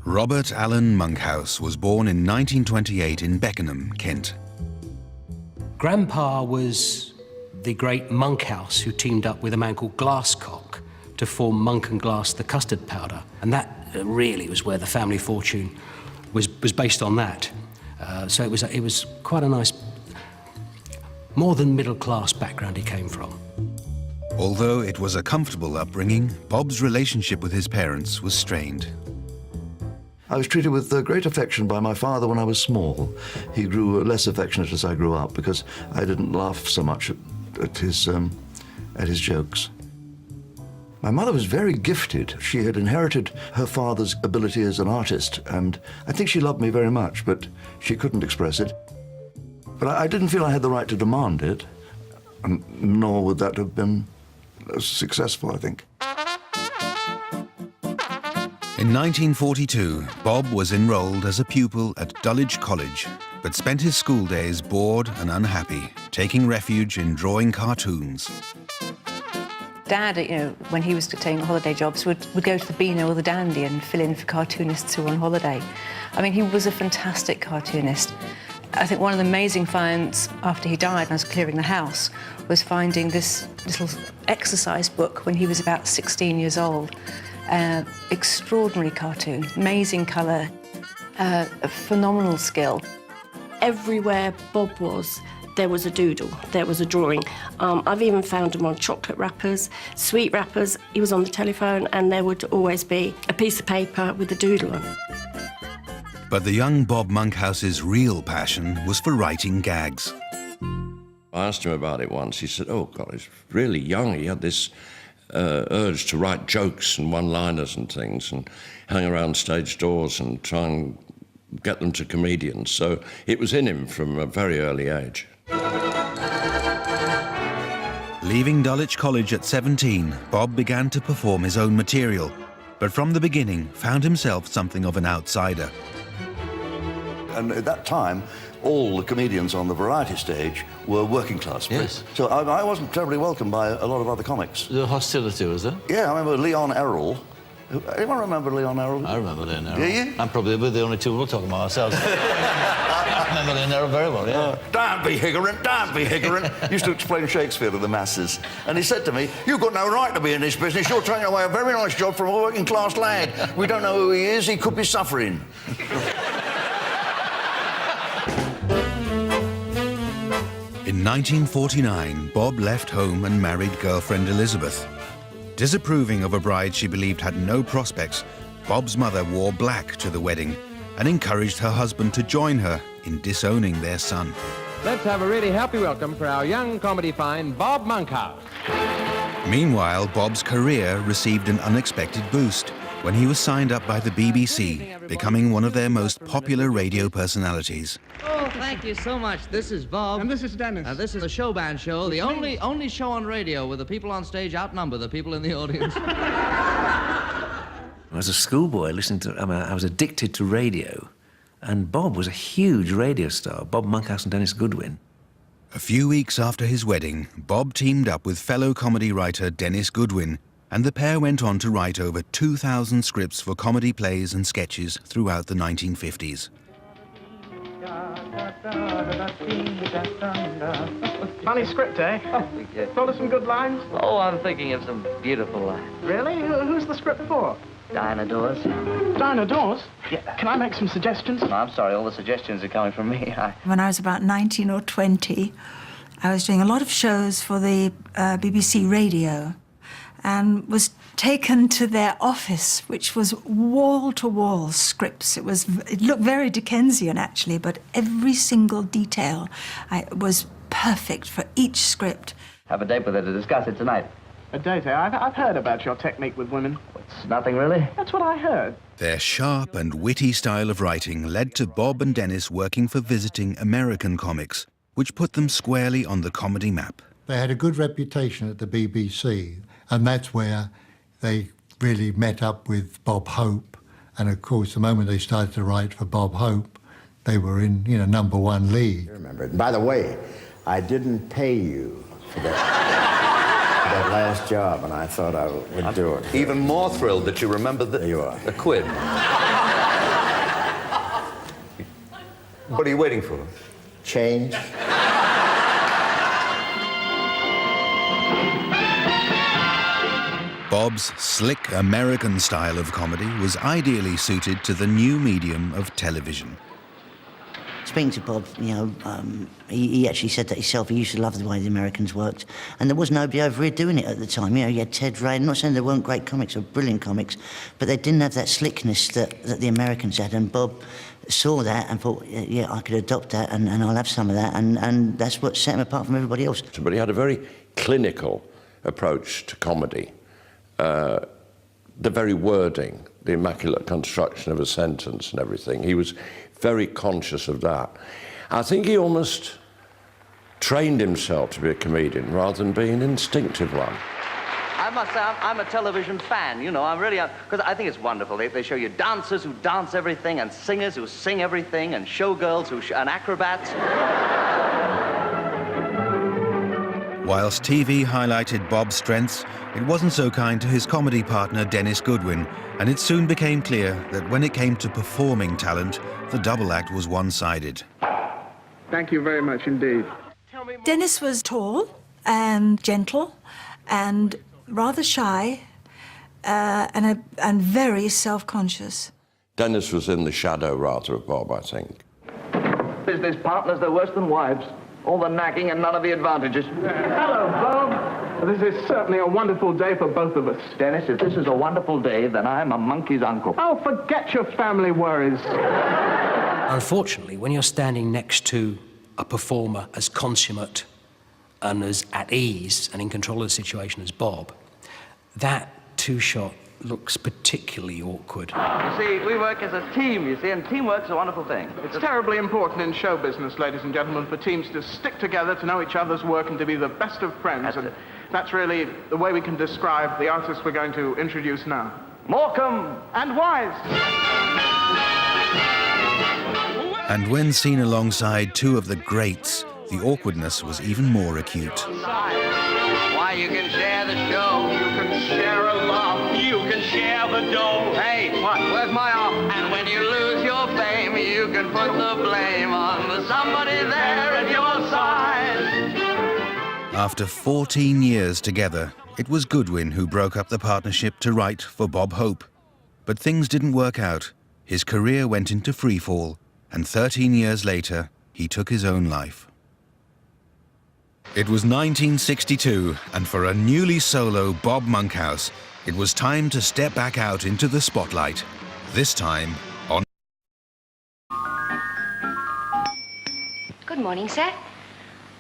Robert Allen Monkhouse was born in 1928 in Beckenham, Kent. Grandpa was the great Monkhouse who teamed up with a man called Glasscock to form Monk and Glass, the custard powder. And that really was where the family fortune was based on that. So it was quite a nice, more than middle-class background he came from. Although it was a comfortable upbringing, Bob's relationship with his parents was strained. I was treated with great affection by my father when I was small. He grew less affectionate as I grew up because I didn't laugh so much at his jokes. My mother was very gifted. She had inherited her father's ability as an artist, and I think she loved me very much, but she couldn't express it. But I didn't feel I had the right to demand it, nor would that have been successful, I think. In 1942, Bob was enrolled as a pupil at Dulwich College, but spent his school days bored and unhappy, taking refuge in drawing cartoons. Dad, when he was taking holiday jobs, would go to the Beano or the Dandy and fill in for cartoonists who were on holiday. I mean, he was a fantastic cartoonist. I think one of the amazing finds after he died and I was clearing the house was finding this little exercise book when he was about 16 years old. Extraordinary cartoon, amazing colour, a phenomenal skill. Everywhere Bob was, there was a doodle, there was a drawing. I've even found him on chocolate wrappers, sweet wrappers. He was on the telephone and there would always be a piece of paper with a doodle on it. But the young Bob Monkhouse's real passion was for writing gags. I asked him about it once. He said, oh, God, he's really young. He had this urge to write jokes and one-liners and things and hang around stage doors and try and get them to comedians. So it was in him from a very early age. Leaving Dulwich College at 17, Bob began to perform his own material, but from the beginning found himself something of an outsider. And at that time, all the comedians on the variety stage were working class. Yes. So I wasn't terribly welcomed by a lot of other comics. The hostility, was there? Yeah, I remember Leon Errol. Anyone remember Leon Errol? I remember Leon Errol. Do you? I'm probably the only two we're talking about ourselves. I remember Leon Errol very well, yeah. Don't be ignorant, don't be ignorant. Used to explain Shakespeare to the masses. And he said to me, you've got no right to be in this business. You're taking away a very nice job from a working class lad. We don't know who he is. He could be suffering. In 1949, Bob left home and married girlfriend Elizabeth. Disapproving of a bride she believed had no prospects, Bob's mother wore black to the wedding and encouraged her husband to join her in disowning their son. Let's have a really happy welcome for our young comedy find, Bob Monkhouse. Meanwhile, Bob's career received an unexpected boost when he was signed up by the BBC, becoming one of their most popular radio personalities. Oh, thank you so much. This is Bob. And this is Dennis. This is a show band show, the only show on radio where the people on stage outnumber the people in the audience. As a schoolboy, I was addicted to radio, and Bob was a huge radio star, Bob Monkhouse and Dennis Goodwin. A few weeks after his wedding, Bob teamed up with fellow comedy writer Dennis Goodwin, and the pair went on to write over 2,000 scripts for comedy plays and sketches throughout the 1950s. Funny script, eh? Thought of some good lines? Oh, I'm thinking of some beautiful lines. Really? Who's the script for? Dinah Dawes. Dinah Dawes? Yeah. Can I make some suggestions? No, I'm sorry, all the suggestions are coming from me. When I was about 19 or 20, I was doing a lot of shows for the BBC radio and was taken to their office, which was wall-to-wall scripts. It looked very Dickensian, actually, but every single detail was perfect for each script. Have a date with her to discuss it tonight. A date, eh? I've heard about your technique with women. It's nothing, really. That's what I heard. Their sharp and witty style of writing led to Bob and Dennis working for visiting American comics, which put them squarely on the comedy map. They had a good reputation at the BBC, and that's where they really met up with Bob Hope. And of course, the moment they started to write for Bob Hope, they were in, #1 league. I remember it. By the way, I didn't pay you for that last job, and I thought I would do it. Even more thrilled that you remember the quid. What are you waiting for? Change. Bob's slick American style of comedy was ideally suited to the new medium of television. Speaking to Bob, you know, he actually said that himself. He used to love the way the Americans worked, and there was nobody over here doing it at the time. You know, you had Ted Ray. I'm not saying there weren't great comics or brilliant comics, but they didn't have that slickness that the Americans had. And Bob saw that and thought, yeah, I could adopt that, and I'll have some of that, and that's what set him apart from everybody else. But he had a very clinical approach to comedy. The very wording, the immaculate construction of a sentence and everything. He was very conscious of that. I think he almost trained himself to be a comedian rather than being an instinctive one. I must say, I'm a television fan, you know, I'm really, because I think it's wonderful. They show you dancers who dance everything, and singers who sing everything, and showgirls and acrobats. Whilst TV highlighted Bob's strengths, it wasn't so kind to his comedy partner Dennis Goodwin, and it soon became clear that when it came to performing talent, the double act was one-sided. Thank you very much indeed. Dennis was tall and gentle and rather shy and very self-conscious. Dennis was in the shadow, rather, of Bob, I think. Business partners, they're worse than wives. All the nagging and none of the advantages. Hello, Bob. This is certainly a wonderful day for both of us. Dennis, if this is a wonderful day, then I'm a monkey's uncle. Oh, forget your family worries. Unfortunately, when you're standing next to a performer as consummate and as at ease and in control of the situation as Bob, that two-shot looks particularly awkward. You see, we work as a team, you see, and teamwork's a wonderful thing. It's terribly important in show business, ladies and gentlemen, for teams to stick together, to know each other's work, and to be the best of friends. That's really the way we can describe the artists we're going to introduce now. Morecambe and Wise. And when seen alongside two of the greats, the awkwardness was even more acute. Why, you can share the show. You can share a laugh. You can share the dough. Hey, what? Where's my arm? And when you lose your fame, you can put the blame on the somebody there at your side. After 14 years together, it was Goodwin who broke up the partnership to write for Bob Hope. But things didn't work out. His career went into freefall, and 13 years later, he took his own life. It was 1962, and for a newly solo Bob Monkhouse, it was time to step back out into the spotlight, this time on... Good morning, sir.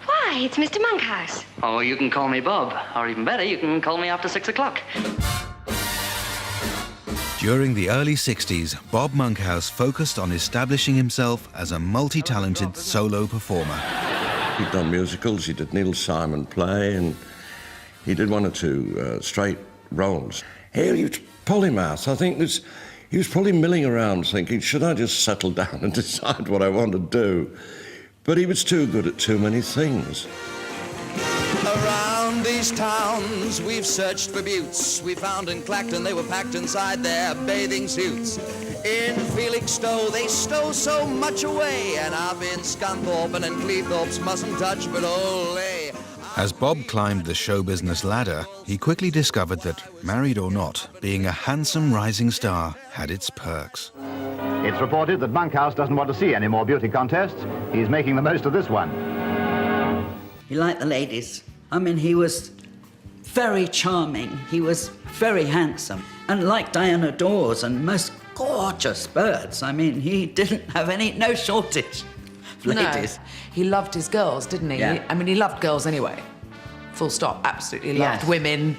Why, it's Mr. Monkhouse. Oh, you can call me Bob, or even better, you can call me after 6 o'clock. During the early 60s, Bob Monkhouse focused on establishing himself as a multi-talented solo performer. He'd done musicals, he did Neil Simon play, and he did one or two straight roles. Here, he was polymath. I think he was probably milling around thinking, should I just settle down and decide what I want to do? But he was too good at too many things. Around these towns we've searched for buttes. We found in Clacton they were packed inside their bathing suits. In Felixstowe they stow so much away, and up in Scunthorpe and Cleethorpes mustn't touch but ole. As Bob climbed the show business ladder, he quickly discovered that, married or not, being a handsome rising star had its perks. It's reported that Monkhouse doesn't want to see any more beauty contests. He's making the most of this one. He liked the ladies. I mean, he was very charming. He was very handsome. And like Diana Dawes and most gorgeous birds. I mean, he didn't have no shortage of ladies. No, he loved his girls, didn't he? Yeah. I mean, he loved girls anyway. Full stop, absolutely loved women.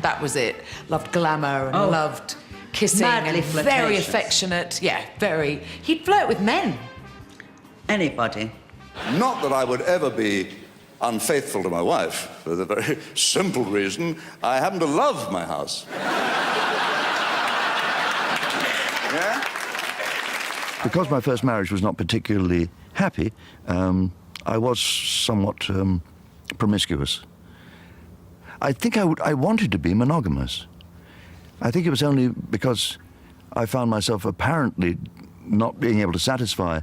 That was it. Loved glamour and loved kissing madly and very flirtatious. affectionate. Yeah, very. He'd flirt with men. Anybody. Not that I would ever be unfaithful to my wife, for the very simple reason I happen to love my house. Yeah? Because my first marriage was not particularly happy, I was somewhat promiscuous. I think I wanted to be monogamous. I think it was only because I found myself apparently not being able to satisfy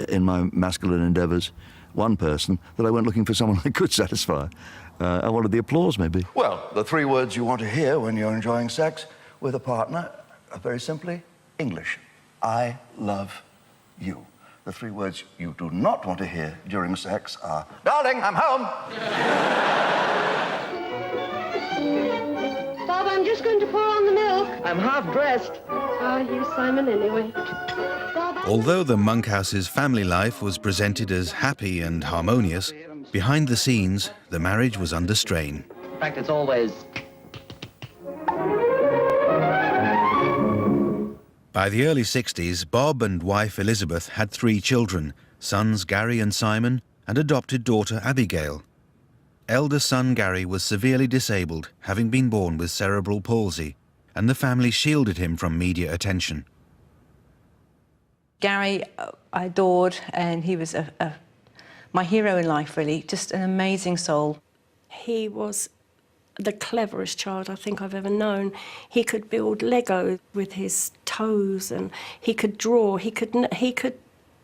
in my masculine endeavours one person, that I went looking for someone I could satisfy. I wanted the applause, maybe. Well, the 3 words you want to hear when you're enjoying sex with a partner are very simply English. I love you. The 3 words you do not want to hear during sex are, darling, I'm home. Bob, I'm just going to pour on the milk. I'm half dressed. Oh, you Simon anyway. Although the Monkhouse's family life was presented as happy and harmonious, behind the scenes, the marriage was under strain. In fact, it's always... By the early 60s, Bob and wife Elizabeth had 3 children, sons Gary and Simon, and adopted daughter Abigail. Elder son Gary was severely disabled, having been born with cerebral palsy, and the family shielded him from media attention. Gary, I adored, and he was my hero in life, really, just an amazing soul. He was the cleverest child I think I've ever known. He could build Lego with his toes, and he could draw, he could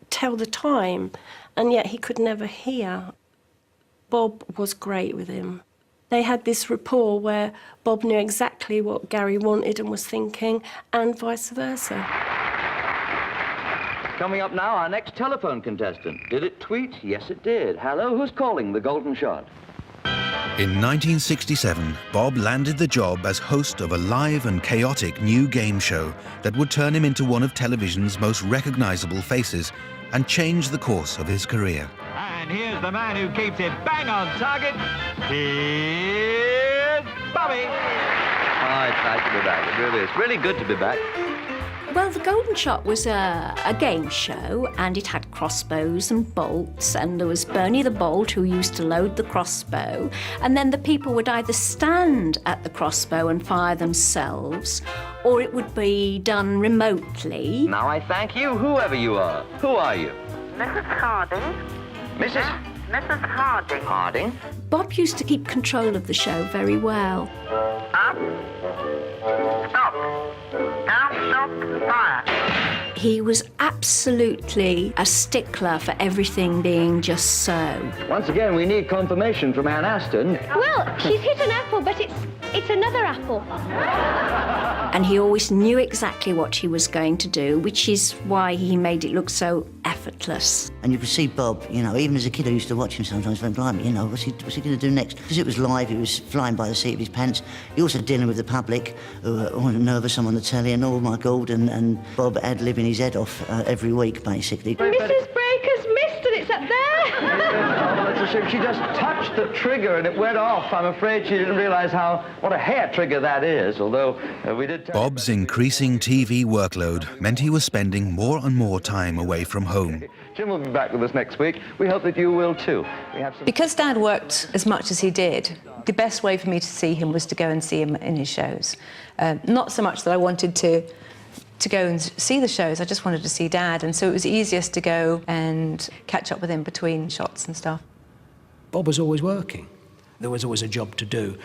tell the time, and yet he could never hear. Bob was great with him. They had this rapport where Bob knew exactly what Gary wanted and was thinking, and vice versa. Coming up now, our next telephone contestant. Did it tweet? Yes, it did. Hello, who's calling? The Golden Shot. In 1967, Bob landed the job as host of a live and chaotic new game show that would turn him into one of television's most recognizable faces and change the course of his career. And here's the man who keeps it bang on target. Here's Bobby. Oh, it's nice to be back. It really is. Really good to be back. Well, the Golden Shot was a game show, and it had crossbows and bolts, and there was Bernie the Bolt who used to load the crossbow, and then the people would either stand at the crossbow and fire themselves, or it would be done remotely. Now I thank you, whoever you are. Who are you? Mrs. Harding. Mrs. Harding. Harding? Bob used to keep control of the show very well. Up. Stop. Down, stop, fire. He was absolutely a stickler for everything being just so. Once again, we need confirmation from Ann Aston. Well, she's hit an apple, but it's another apple. And he always knew exactly what he was going to do, which is why he made it look so effortless. And you could see Bob, you know, even as a kid I used to watch him sometimes, went, blimey, you know, what's he going to do next? Because it was live, he was flying by the seat of his pants. He also dealing with the public, who were nervous, I'm on the telly, and oh my God, and Bob ad-libbing his head off every week, basically. Mrs. Breaker's missed and it's up there. It's a shame. She just touched the trigger and it went off. I'm afraid she didn't realise what a hair trigger that is, although we did... Bob's increasing TV workload meant he was spending more and more time away from home. Jim will be back with us next week. We hope that you will too. Because Dad worked as much as he did, the best way for me to see him was to go and see him in his shows. Not so much that I wanted to go and see the shows, I just wanted to see Dad, and so it was easiest to go and catch up with him between shots and stuff. Bob was always working. There was always a job to do,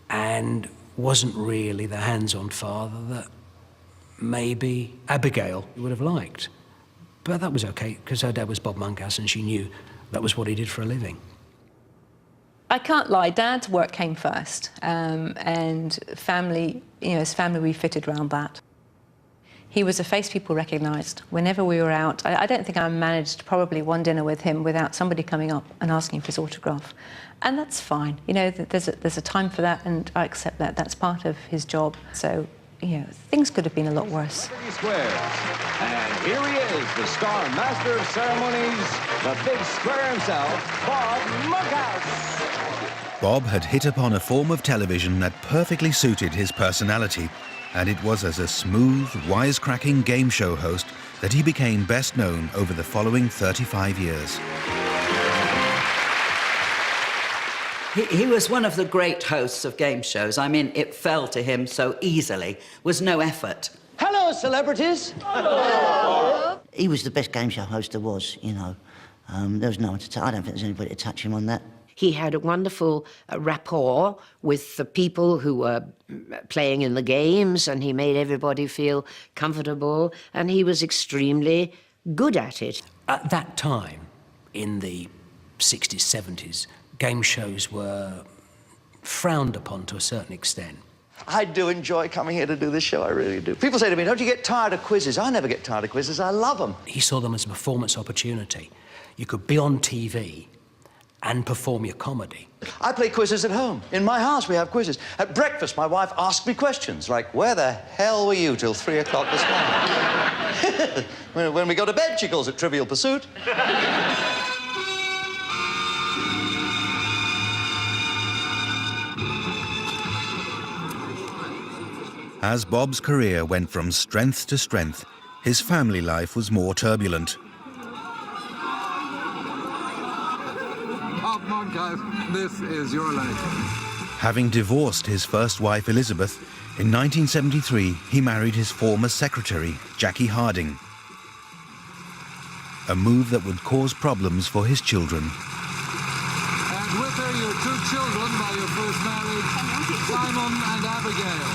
and wasn't really the hands-on father that maybe Abigail would have liked. But that was okay, because her dad was Bob Monkhouse, and she knew that was what he did for a living. I can't lie, Dad's work came first, and family, you know, as family we fitted around that. He was a face people recognised. Whenever we were out, I don't think I managed probably one dinner with him without somebody coming up and asking for his autograph. And that's fine. You know, there's a time for that, and I accept that. That's part of his job. So, you know, things could have been a lot worse. And here he is, the star master of ceremonies, the big square himself, Bob Monkhouse. Bob had hit upon a form of television that perfectly suited his personality, and it was as a smooth, wisecracking game show host that he became best known over the following 35 years. He was one of the great hosts of game shows. I mean, it fell to him so easily, was no effort. Hello, celebrities. Hello. He was the best game show host there was, you know. There was no one to I don't think there's anybody to touch him on that. He had a wonderful rapport with the people who were playing in the games, and he made everybody feel comfortable, and he was extremely good at it. At that time, in the 60s, 70s, game shows were frowned upon to a certain extent. I do enjoy coming here to do this show, I really do. People say to me, don't you get tired of quizzes? I never get tired of quizzes, I love them. He saw them as a performance opportunity. You could be on TV and perform your comedy. I play quizzes at home. In my house, we have quizzes. At breakfast, my wife asked me questions like, where the hell were you till 3 o'clock this morning? When we go to bed, she calls it Trivial Pursuit. As Bob's career went from strength to strength, his family life was more turbulent. Bob Monkhouse, this is your life. Having divorced his first wife, Elizabeth, in 1973, he married his former secretary, Jackie Harding. A move that would cause problems for his children. And with her, your 2 children by your first marriage, Simon and Abigail.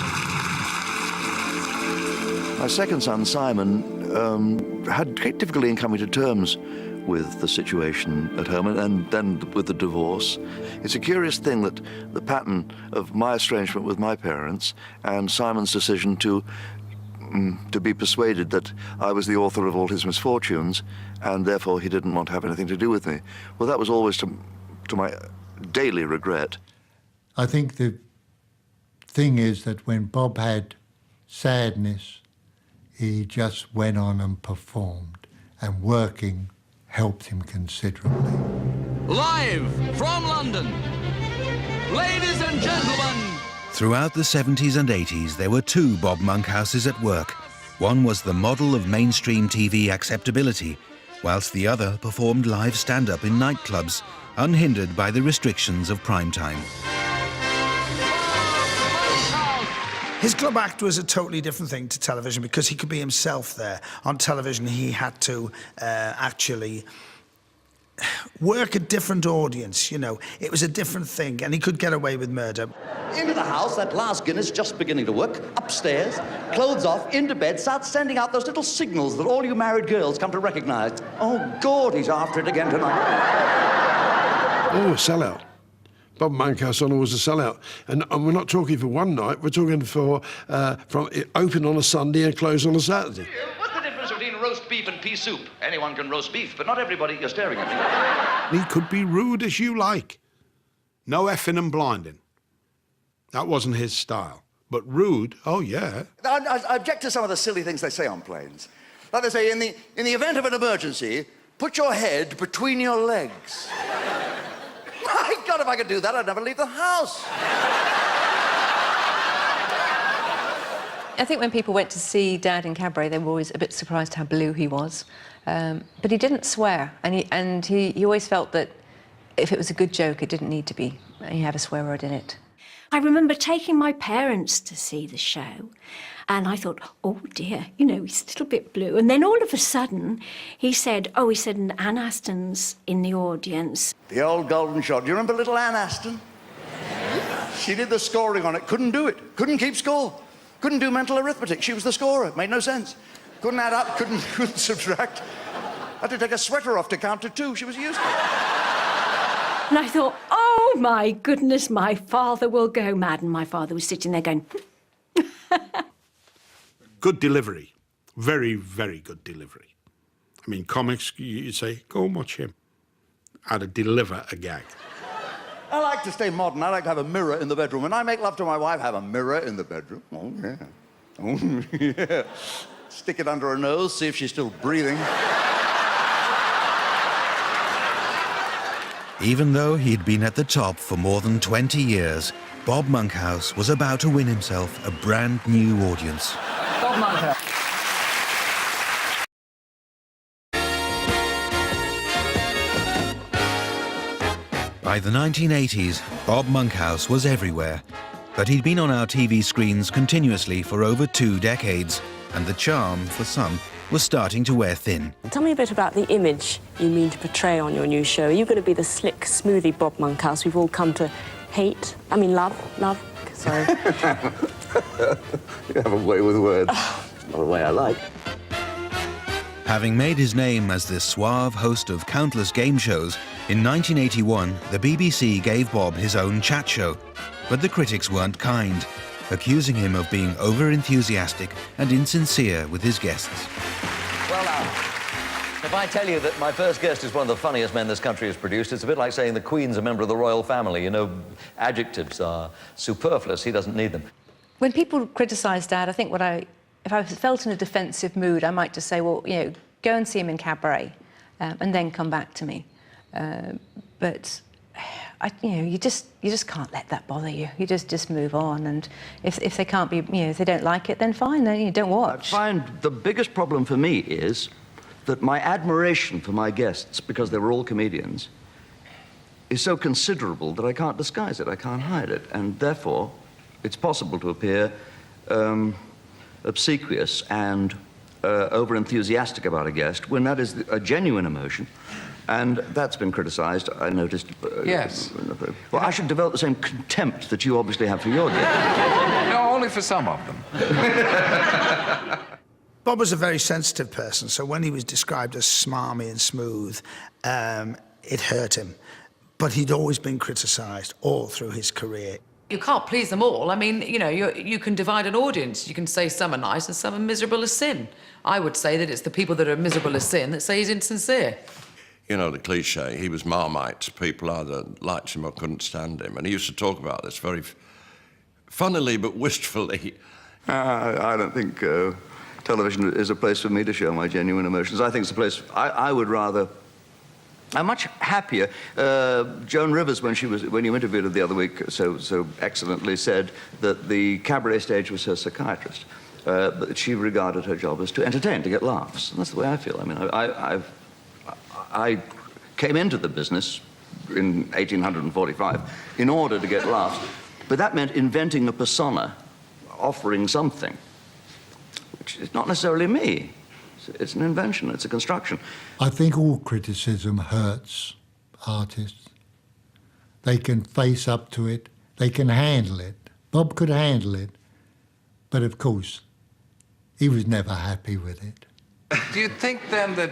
My second son, Simon, had great difficulty in coming to terms with the situation at home and then with the divorce. It's a curious thing that the pattern of my estrangement with my parents and Simon's decision to be persuaded that I was the author of all his misfortunes and therefore he didn't want to have anything to do with me. Well, that was always to my daily regret. I think the thing is that when Bob had sadness, he just went on and performed, and working helped him considerably. Live from London, ladies and gentlemen. Throughout the 70s and 80s, there were 2 Bob Monkhouses at work. One was the model of mainstream TV acceptability, whilst the other performed live stand-up in nightclubs, unhindered by the restrictions of prime time. His club act was a totally different thing to television because he could be himself there. On television, he had to actually work a different audience, you know. It was a different thing, and he could get away with murder. Into the house, that last Guinness just beginning to work, upstairs, clothes off, into bed, starts sending out those little signals that all you married girls come to recognize. Oh, God, he's after it again tonight. Oh, a sellout. Bob Monkhouse on was a sellout. And we're not talking for one night, we're talking for from open on a Sunday and close on a Saturday. What's the difference between roast beef and pea soup? Anyone can roast beef, but not everybody. You're staring at me. He could be rude as you like. No effing and blinding. That wasn't his style. But rude, oh yeah. I object to some of the silly things they say on planes. Like they say, in the event of an emergency, put your head between your legs. My God, if I could do that, I'd never leave the house. I think when people went to see Dad in Cabaret, they were always a bit surprised how blue he was. But he didn't swear, and he always felt that if it was a good joke, it didn't need to be. He had a swear word in it. I remember taking my parents to see the show, and I thought, oh dear, you know, he's a little bit blue. And then all of a sudden, he said, and Anne Aston's in the audience. The old golden shot. Do you remember little Anne Aston? She did the scoring on it, couldn't do it, couldn't keep score, couldn't do mental arithmetic. She was the scorer, made no sense. Couldn't add up, couldn't subtract. Had to take a sweater off to count to 2. She was useless. And I thought, oh my goodness, my father will go mad. And my father was sitting there going, Good delivery. Very, very good delivery. I mean, comics, you say, go and watch him. How to deliver a gag. I like to stay modern. I like to have a mirror in the bedroom. When I make love to my wife, have a mirror in the bedroom. Oh, yeah. Oh, yeah. Stick it under her nose, see if she's still breathing. Even though he'd been at the top for more than 20 years, Bob Monkhouse was about to win himself a brand new audience. Bob Monkhouse. By the 1980s, Bob Monkhouse was everywhere, but he'd been on our TV screens continuously for over 2 decades, and the charm, for some, was starting to wear thin. Tell me a bit about the image you mean to portray on your new show. Are you going to be the slick, smoothie Bob Monkhouse we've all come to hate? I mean, love, sorry. You have a way with words. Not a way I like. Having made his name as the suave host of countless game shows, in 1981, the BBC gave Bob his own chat show. But the critics weren't kind, accusing him of being over-enthusiastic and insincere with his guests. Well, now, if I tell you that my first guest is one of the funniest men this country has produced, it's a bit like saying the Queen's a member of the royal family. You know, adjectives are superfluous. He doesn't need them. When people criticise Dad, I think if I felt in a defensive mood, I might just say, well, you know, go and see him in Cabaret, and then come back to me. But you just can't let that bother you. You just move on, and if they can't be, if they don't like it, then fine, then you don't watch. I find the biggest problem for me is that my admiration for my guests, because they were all comedians, is so considerable that I can't disguise it, I can't hide it, and therefore it's possible to appear obsequious and over-enthusiastic about a guest when that is a genuine emotion. And that's been criticised, I noticed. Yes. Well, I should develop the same contempt that you obviously have for your guests. No, only for some of them. Bob was a very sensitive person, so when he was described as smarmy and smooth, it hurt him. But he'd always been criticised all through his career. You can't please them all. I mean, you can divide an audience. You can say some are nice and some are miserable as sin. I would say that it's the people that are miserable as sin that say he's insincere. You know, the cliche, he was Marmite. People either liked him or couldn't stand him. And he used to talk about this very funnily but wistfully. I don't think television is a place for me to show my genuine emotions. I think it's a place I would rather... I'm much happier. Joan Rivers, when you interviewed her the other week, so excellently said that the Cabaret stage was her psychiatrist. But she regarded her job as to entertain, to get laughs. And that's the way I feel. I mean, I came into the business in 1845 in order to get laughs. But that meant inventing a persona, offering something, which is not necessarily me. It's an invention, it's a construction. I think all criticism hurts artists. They can face up to it, they can handle it. Bob could handle it, but of course, he was never happy with it. Do you think then that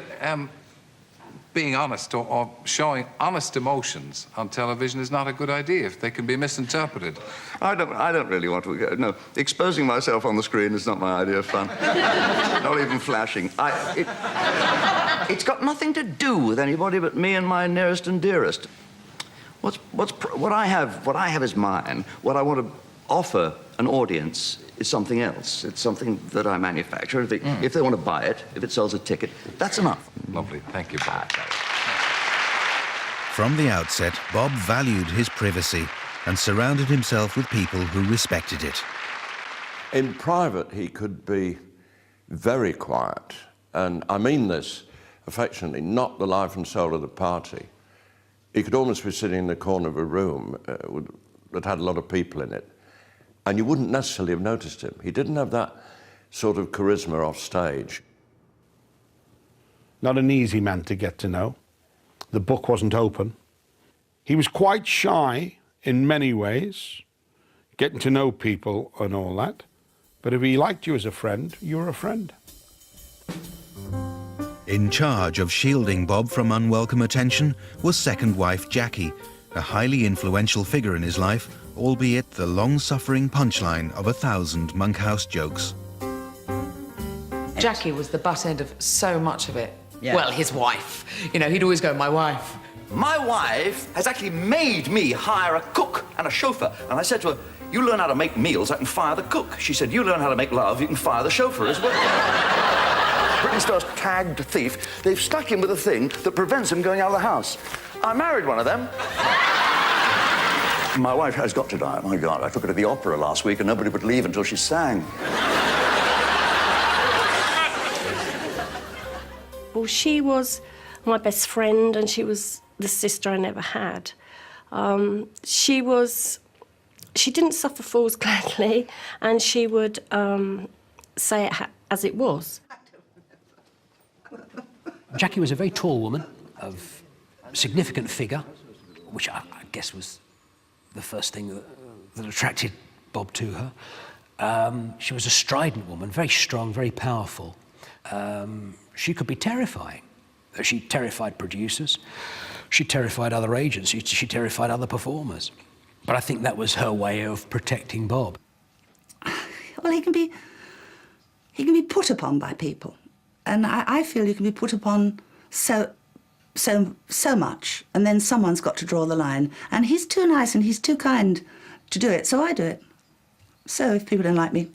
being honest or showing honest emotions on television is not a good idea if they can be misinterpreted? I don't really want to... No, exposing myself on the screen is not my idea of fun. Not even flashing. It's got nothing to do with anybody but me and my nearest and dearest. What I have is mine. What I want to offer an audience is something else. It's something that I manufacture. If they want to buy it, if it sells a ticket, that's enough. Lovely. Thank you, Bob. From the outset, Bob valued his privacy and surrounded himself with people who respected it. In private, he could be very quiet. And I mean this affectionately, not the life and soul of the party. He could almost be sitting in the corner of a room that had a lot of people in it, and you wouldn't necessarily have noticed him. He didn't have that sort of charisma off stage. Not an easy man to get to know. The book wasn't open. He was quite shy in many ways, getting to know people and all that. But if he liked you as a friend, you were a friend. In charge of shielding Bob from unwelcome attention was second wife Jackie, a highly influential figure in his life, albeit the long-suffering punchline of 1,000 Monkhouse jokes. Jackie was the butt end of so much of it. Yeah. Well, his wife. He'd always go, my wife. My wife has actually made me hire a cook and a chauffeur. And I said to her, you learn how to make meals, I can fire the cook. She said, you learn how to make love, you can fire the chauffeur as well. Britain Star's tagged thief. They've stuck him with a thing that prevents him going out of the house. I married one of them. My wife has got to die. My God, I took her to the opera last week and nobody would leave until she sang. Well, she was my best friend and she was the sister I never had. She didn't suffer fools gladly, and she would say it as it was. Jackie was a very tall woman of significant figure, which I guess was the first thing that attracted Bob to her. She was a strident woman, very strong, very powerful. She could be terrifying. She terrified producers, she terrified other agents, she terrified other performers. But I think that was her way of protecting Bob. Well, he can be put upon by people. And I feel you can be put upon so much, and then someone's got to draw the line. And he's too nice and he's too kind to do it, so I do it. So if people don't like me...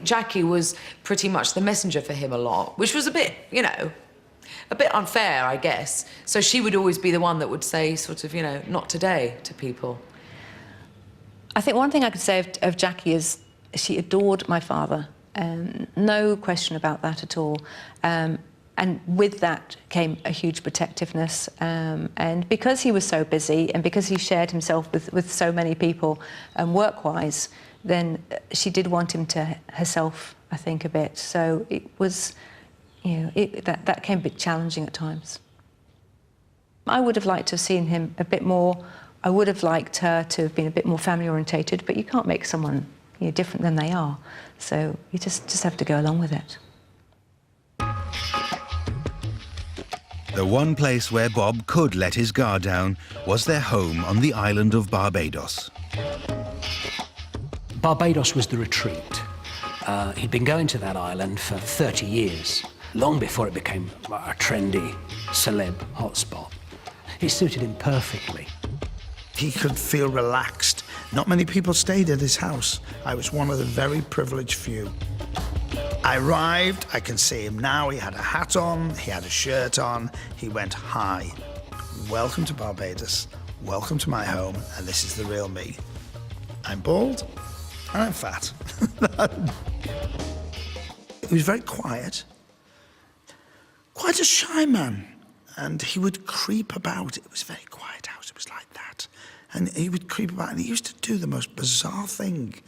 Jackie was pretty much the messenger for him a lot, which was a bit, you know, a bit unfair, I guess. So she would always be the one that would say sort of, you know, not today to people. I think one thing I could say of Jackie is she adored my father. No question about that at all. And with that came a huge protectiveness. And because he was so busy and because he shared himself with so many people work-wise, then she did want him to herself, I think, a bit. So it was, you know, that came a bit challenging at times. I would have liked to have seen him a bit more. I would have liked her to have been a bit more family-orientated, but you can't make someone, you know, different than they are. So you just have to go along with it. The one place where Bob could let his guard down was their home on the island of Barbados. Barbados was the retreat. He'd been going to that island for 30 years, long before it became a trendy, celeb hotspot. It suited him perfectly. He could feel relaxed. Not many people stayed at his house. I was one of the very privileged few. I arrived, I can see him now. He had a hat on, he had a shirt on. He went, "Hi, welcome to Barbados, welcome to my home, and this is the real me. I'm bald, and I'm fat." He was very quiet, quite a shy man, and he would creep about. It was a very quiet house, it was like that. And he would creep about, and he used to do the most bizarre thing.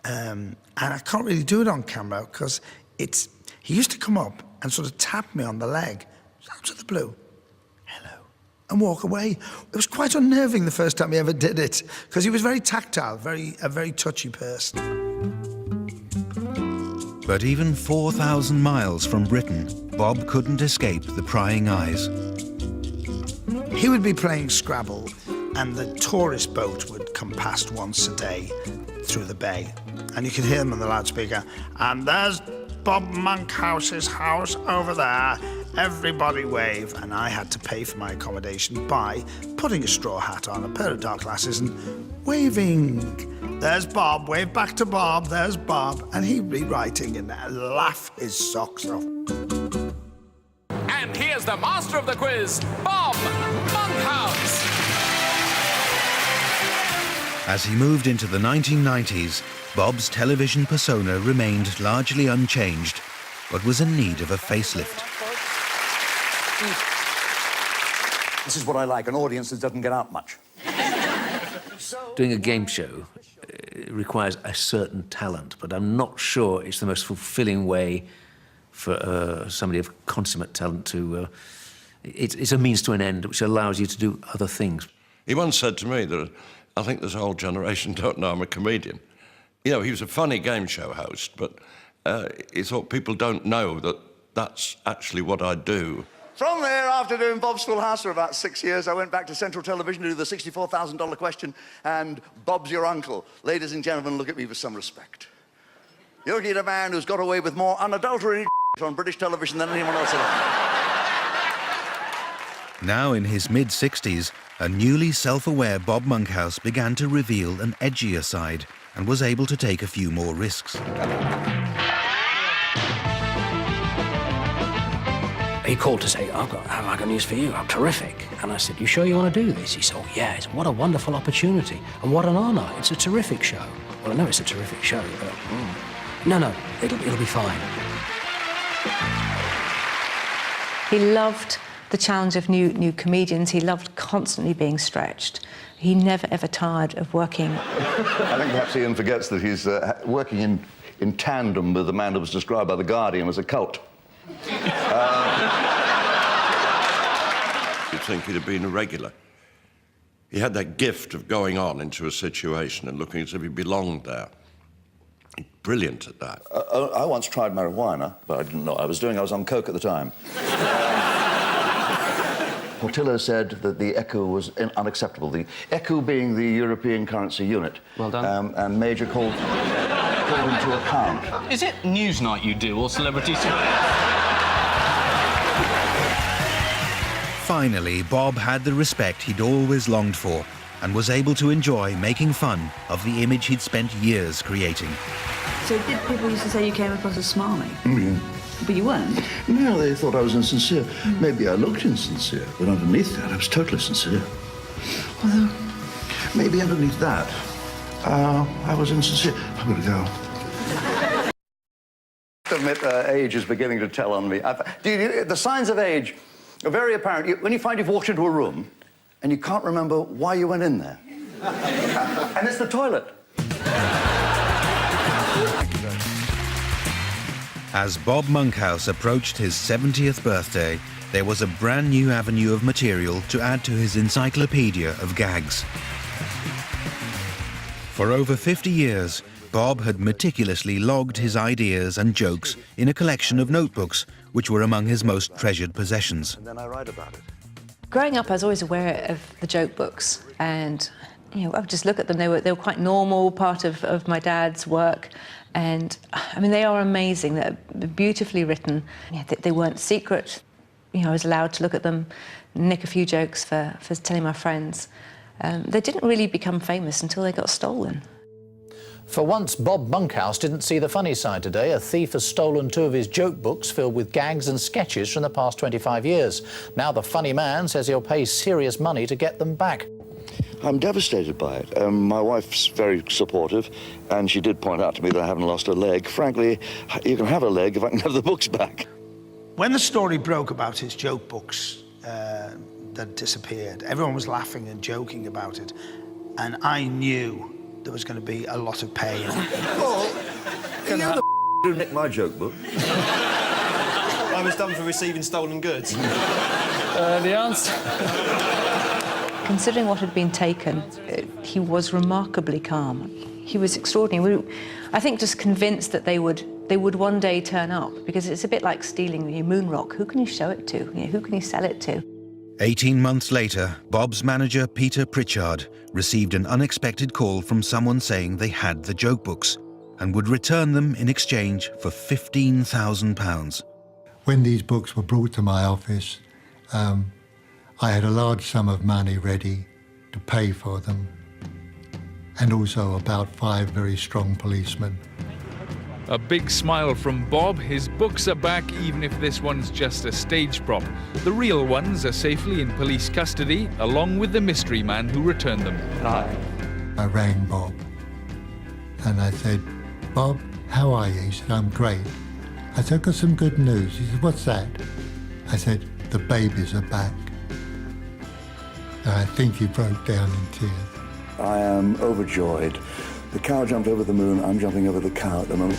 And I can't really do it on camera because he used to come up and sort of tap me on the leg, out of the blue, hello, and walk away. It was quite unnerving the first time he ever did it because he was very tactile, a very touchy person. But even 4,000 miles from Britain, Bob couldn't escape the prying eyes. He would be playing Scrabble, and the tourist boat would come past once a day through the bay. And you could hear them on the loudspeaker, "And there's Bob Monkhouse's house over there. Everybody wave." And I had to pay for my accommodation by putting a straw hat on, a pair of dark glasses, and waving. "There's Bob, wave back to Bob, there's Bob." And he'd be writing and laugh his socks off. And here's the master of the quiz, Bob Monkhouse. As he moved into the 1990s, Bob's television persona remained largely unchanged, but was in need of a facelift. This is what I like, an audience that doesn't get out much. Doing a game show requires a certain talent, but I'm not sure it's the most fulfilling way for somebody of consummate talent to... It's a means to an end, which allows you to do other things. He once said to me that I think this whole generation don't know I'm a comedian. You know, he was a funny game show host, but he thought people don't know that that's actually what I do. From there, after doing Bob's Full House for about 6 years, I went back to Central Television to do the $64,000 question, and Bob's your uncle. Ladies and gentlemen, look at me with some respect. You're looking at a man who's got away with more unadulterated on British television than anyone else alive. Now in his mid-60s, a newly self-aware Bob Monkhouse began to reveal an edgier side and was able to take a few more risks. He called to say, "Have I got news for you? I'm terrific." And I said, "You sure you want to do this?" He said, "Oh, yes, what a wonderful opportunity. And what an honour. It's a terrific show." Well, I know it's a terrific show, but no, it'll be fine. He loved the challenge of new comedians. He loved constantly being stretched. He never, ever tired of working. I think perhaps Ian forgets that he's working in tandem with the man that was described by The Guardian as a cult. You'd think he'd have been a regular. He had that gift of going on into a situation and looking as if he belonged there. Brilliant at that. I once tried marijuana, but I didn't know what I was doing. I was on coke at the time. Portillo said that the ECU was unacceptable. The ECU being the European currency unit. Well done. And Major called him to account. Is it Newsnight you do, or Celebrity? Finally, Bob had the respect he'd always longed for and was able to enjoy making fun of the image he'd spent years creating. So did people used to say you came across as smarmy? But you weren't? No, they thought I was insincere. Maybe I looked insincere, but underneath that, I was totally sincere. Although, maybe underneath that, I was insincere. I'm going to go. I admit, age is beginning to tell on me. The signs of age are very apparent. When you find you've walked into a room and you can't remember why you went in there. And it's the toilet. As Bob Monkhouse approached his 70th birthday, there was a brand new avenue of material to add to his encyclopedia of gags. For over 50 years, Bob had meticulously logged his ideas and jokes in a collection of notebooks, which were among his most treasured possessions. And then I write about it. Growing up, I was always aware of the joke books, and I would just look at them. They were quite normal, part of my dad's work. And, I mean, they are amazing. They're beautifully written. They weren't secret. I was allowed to look at them, nick a few jokes for telling my friends. They didn't really become famous until they got stolen. For once, Bob Monkhouse didn't see the funny side today. A thief has stolen 2 of his joke books filled with gags and sketches from the past 25 years. Now the funny man says he'll pay serious money to get them back. I'm devastated by it. My wife's very supportive, and she did point out to me that I haven't lost a leg. Frankly, you can have a leg if I can have the books back. When the story broke about his joke books that disappeared, everyone was laughing and joking about it, and I knew there was going to be a lot of pain. Paul, are you the who nicked my joke book? I was done for receiving stolen goods. The answer... Considering what had been taken, he was remarkably calm. He was extraordinary. I think just convinced that they would one day turn up, because it's a bit like stealing your moon rock. Who can you show it to? Who can you sell it to? 18 months later, Bob's manager, Peter Pritchard, received an unexpected call from someone saying they had the joke books and would return them in exchange for £15,000. When these books were brought to my office, I had a large sum of money ready to pay for them, and also about 5 very strong policemen. A big smile from Bob. His books are back, even if this one's just a stage prop. The real ones are safely in police custody, along with the mystery man who returned them. I rang Bob, and I said, "Bob, how are you?" He said, "I'm great." I said, "I've got some good news." He said, "What's that?" I said, "The babies are back." And I think he broke down in tears. I am overjoyed. The cow jumped over the moon, I'm jumping over the cow at the moment.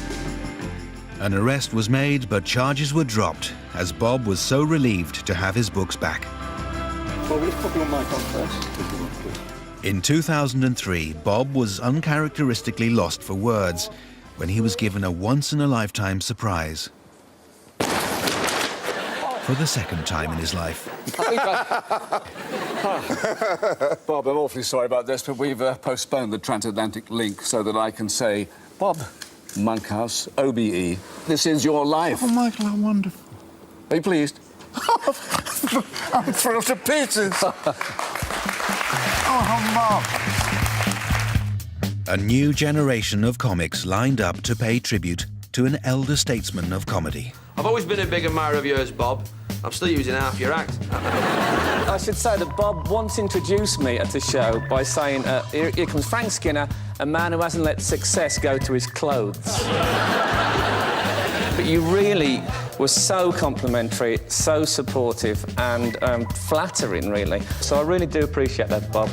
An arrest was made, but charges were dropped, as Bob was so relieved to have his books back. Well, we'll just put your mic on first. In 2003, Bob was uncharacteristically lost for words when he was given a once-in-a-lifetime surprise. For the second time in his life. Bob, I'm awfully sorry about this, but we've postponed the transatlantic link so that I can say, Bob Monkhouse OBE, this is your life. Oh, Michael, how wonderful. Are you pleased? I'm thrilled to pieces. Oh, Mom. A new generation of comics lined up to pay tribute to an elder statesman of comedy. I've always been a big admirer of yours, Bob. I'm still using half your act. I should say that Bob once introduced me at the show by saying, here comes Frank Skinner, a man who hasn't let success go to his clothes. But you really were so complimentary, so supportive and flattering, really. So I really do appreciate that, Bob.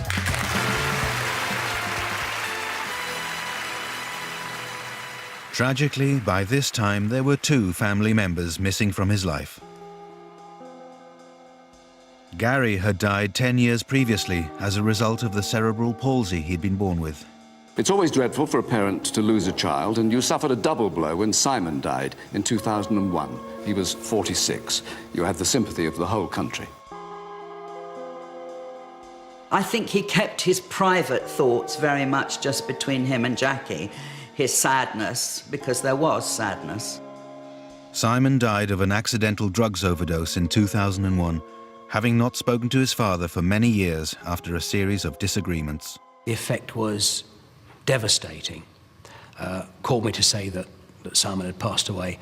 Tragically, by this time, there were 2 family members missing from his life. Gary had died 10 years previously as a result of the cerebral palsy he'd been born with. It's always dreadful for a parent to lose a child, and you suffered a double blow when Simon died in 2001. He was 46. You had the sympathy of the whole country. I think he kept his private thoughts very much just between him and Jackie, his sadness, because there was sadness. Simon died of an accidental drugs overdose in 2001, having not spoken to his father for many years after a series of disagreements. The effect was devastating. Called me to say that Simon had passed away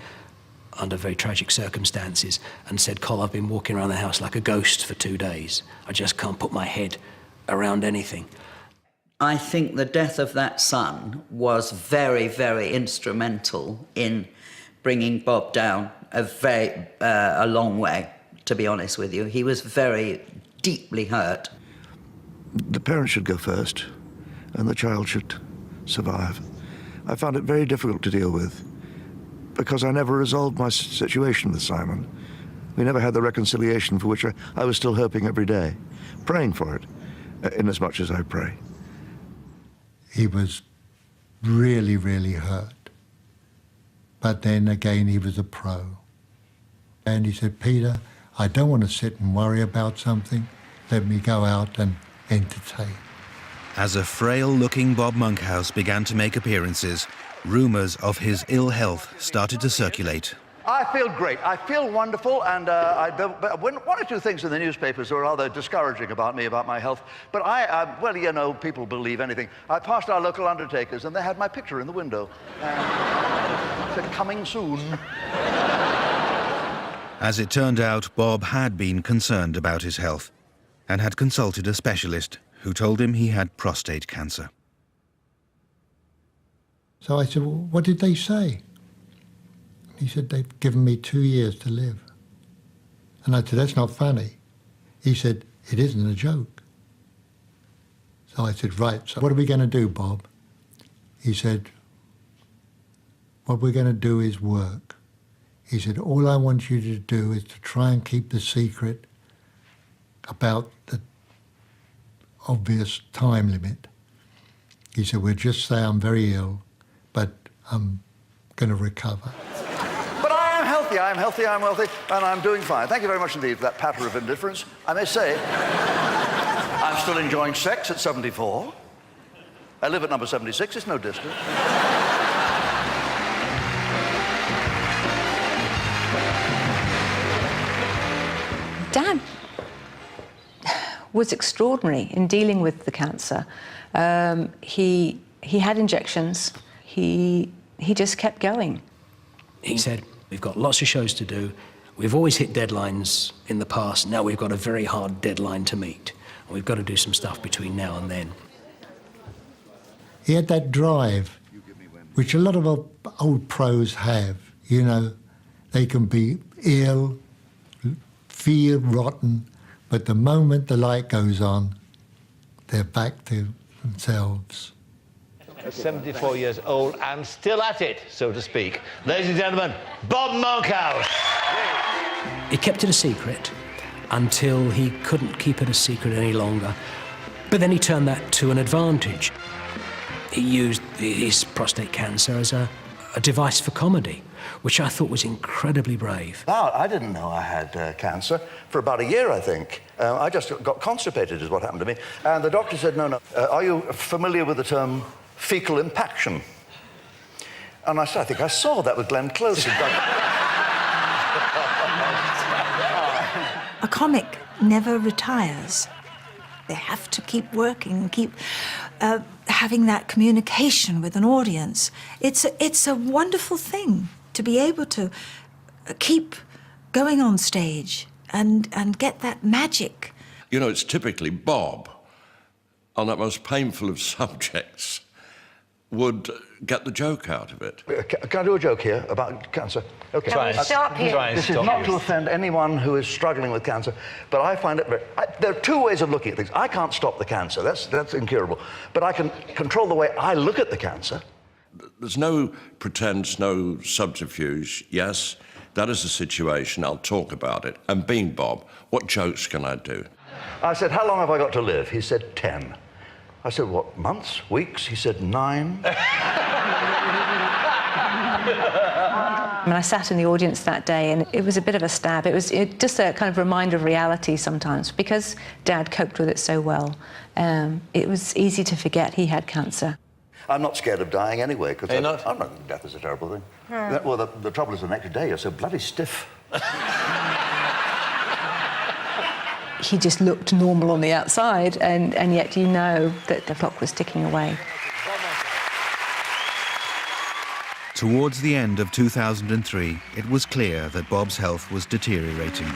under very tragic circumstances and said, "Col, I've been walking around the house like a ghost for 2 days. I just can't put my head around anything." I think the death of that son was very, very instrumental in bringing Bob down a long way, to be honest with you. He was very deeply hurt. The parents should go first, and the child should survive. I found it very difficult to deal with, because I never resolved my situation with Simon. We never had the reconciliation for which I was still hoping every day, praying for it, in as much as I pray. He was really, really hurt. But then again, he was a pro. And he said, "Peter, I don't want to sit and worry about something. Let me go out and entertain." As a frail-looking Bob Monkhouse began to make appearances, rumours of his ill health started to circulate. I feel great. I feel wonderful, and one or two things in the newspapers were rather discouraging about me, about my health. But well, you know, people believe anything. I passed our local undertakers, and they had my picture in the window. Said, "Coming soon." As it turned out, Bob had been concerned about his health and had consulted a specialist who told him he had prostate cancer. So I said, "Well, what did they say?" He said, "They've given me 2 years to live." And I said, "That's not funny." He said, "It isn't a joke." So I said, "Right, so what are we going to do, Bob?" He said, "What we're going to do is work." He said, "All I want you to do is to try and keep the secret about the obvious time limit." He said, "We'll just say I'm very ill, but I'm going to recover." But I am healthy, I am healthy, I am wealthy, and I'm doing fine. Thank you very much indeed for that patter of indifference. I may say, I'm still enjoying sex at 74. I live at number 76, it's no distance. Dad was extraordinary in dealing with the cancer. He had injections. He just kept going. He said, "We've got lots of shows to do. We've always hit deadlines in the past. Now we've got a very hard deadline to meet. And we've got to do some stuff between now and then." He had that drive, which a lot of old pros have. You know, they can be ill, feel rotten, but the moment the light goes on, they're back to themselves. 74 years old and still at it, so to speak. Ladies and gentlemen, Bob Monkhouse. He kept it a secret until he couldn't keep it a secret any longer. But then he turned that to an advantage. He used his prostate cancer as a device for comedy, which I thought was incredibly brave. Now, I didn't know I had cancer for about a year, I think. I just got constipated is what happened to me. And the doctor said, no. Are you familiar with the term fecal impaction? And I said, I think I saw that with Glenn Close. A comic never retires. They have to keep working, keep having that communication with an audience. It's a wonderful thing to be able to keep going on stage and get that magic. You know, it's typically Bob, on that most painful of subjects, would get the joke out of it. Can I do a joke here about cancer? Okay. Stop here. This is not to offend anyone who is struggling with cancer, but I find it there are two ways of looking at things. I can't stop the cancer, that's incurable, but I can control the way I look at the cancer. there's no pretense, no subterfuge. Yes, that is the situation. I'll talk about it. And being Bob, what jokes can I do? I said, how long have I got to live? He said, 10. I said, what, months, weeks? He said, 9. I sat in the audience that day, and it was a bit of a stab. It was just a kind of reminder of reality sometimes. Because Dad coped with it so well, it was easy to forget he had cancer. I'm not scared of dying anyway, because You're not? I'm not. Death is a terrible thing. Well, the trouble is the next day you're so bloody stiff. He just looked normal on the outside, and yet you know that the clock was ticking away. Towards the end of 2003, it was clear that Bob's health was deteriorating.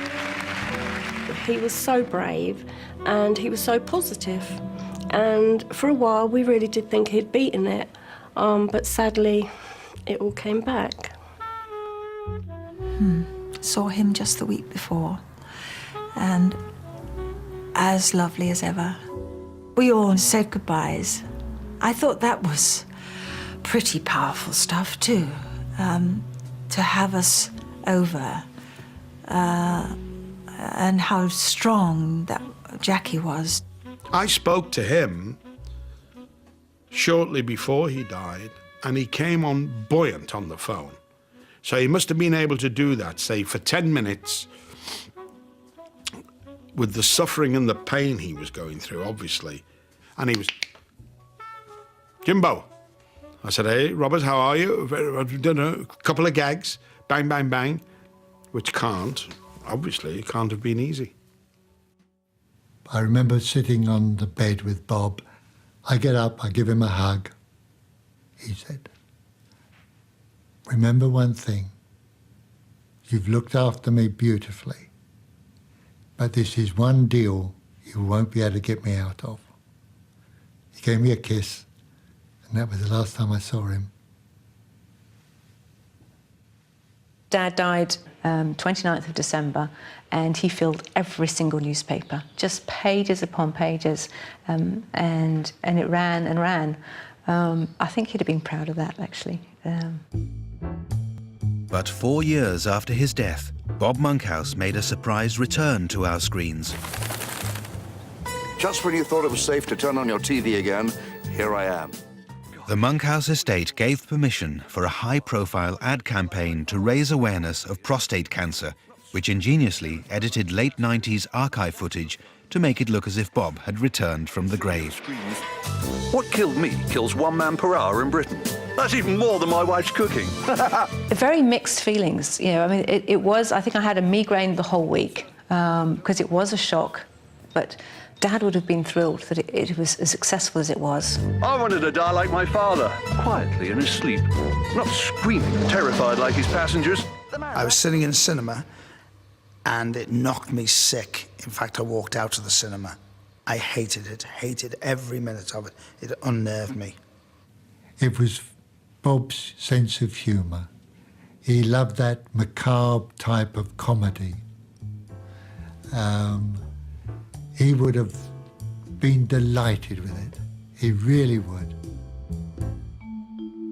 He was so brave and he was so positive. And for a while, we really did think he'd beaten it. But sadly, it all came back. Saw him just the week before, and as lovely as ever. We all said goodbyes. I thought that was pretty powerful stuff too, to have us over, and how strong that Jackie was. I spoke to him shortly before he died, and he came on buoyant on the phone. So he must have been able to do that, say, for 10 minutes, with the suffering and the pain he was going through, obviously. And he was, Jimbo. I said, hey, Robert, how are you? I've done a couple of gags, bang, bang, bang, which obviously, can't have been easy. I remember sitting on the bed with Bob. I get up, I give him a hug. He said, remember one thing, you've looked after me beautifully, but this is one deal you won't be able to get me out of. He gave me a kiss, and that was the last time I saw him. Dad died 29th of December, and he filled every single newspaper, just pages upon pages, and it ran and ran. I think he'd have been proud of that, actually. But 4 years after his death, Bob Monkhouse made a surprise return to our screens. Just when you thought it was safe to turn on your TV again, here I am. The Monkhouse estate gave permission for a high-profile ad campaign to raise awareness of prostate cancer, which ingeniously edited late 90s archive footage to make it look as if Bob had returned from the grave. What killed me kills 1 man per hour in Britain. That's even more than my wife's cooking. Very mixed feelings, you know. I mean, it was, I think I had a migraine the whole week, because it was a shock, but Dad would have been thrilled that it was as successful as it was. I wanted to die like my father, quietly in his sleep, not screaming, terrified like his passengers. I was sitting in a cinema, and it knocked me sick. In fact, I walked out of the cinema. I hated it, hated every minute of it. It unnerved me. It was Bob's sense of humour. He loved that macabre type of comedy. He would have been delighted with it. He really would.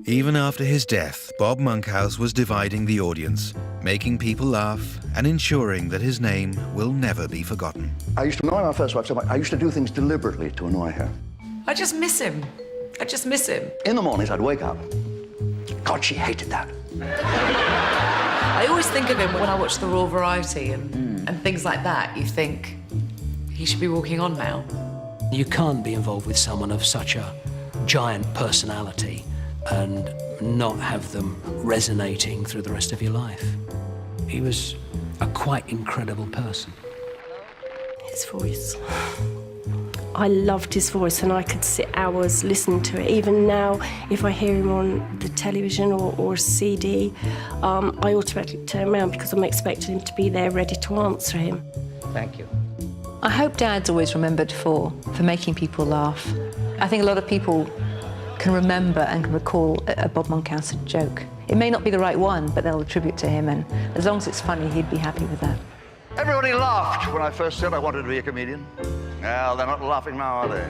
Even after his death, Bob Monkhouse was dividing the audience, making people laugh and ensuring that his name will never be forgotten. I used to annoy my first wife so much. I used to do things deliberately to annoy her. I just miss him. I just miss him. In the mornings, I'd wake up. God, she hated that. I always think of him when I watch the Raw Variety and things like that. You think, he should be walking on now. You can't be involved with someone of such a giant personality and not have them resonating through the rest of your life. He was a quite incredible person. His voice. I loved his voice, and I could sit hours listening to it. Even now, if I hear him on the television or a CD, I automatically turn around because I'm expecting him to be there ready to answer him. Thank you. I hope Dad's always remembered for making people laugh. I think a lot of people can remember and can recall a Bob Monkhouse joke. It may not be the right one, but they'll attribute to him, and as long as it's funny, he'd be happy with that. Everybody laughed when I first said I wanted to be a comedian. Well, they're not laughing now, are they?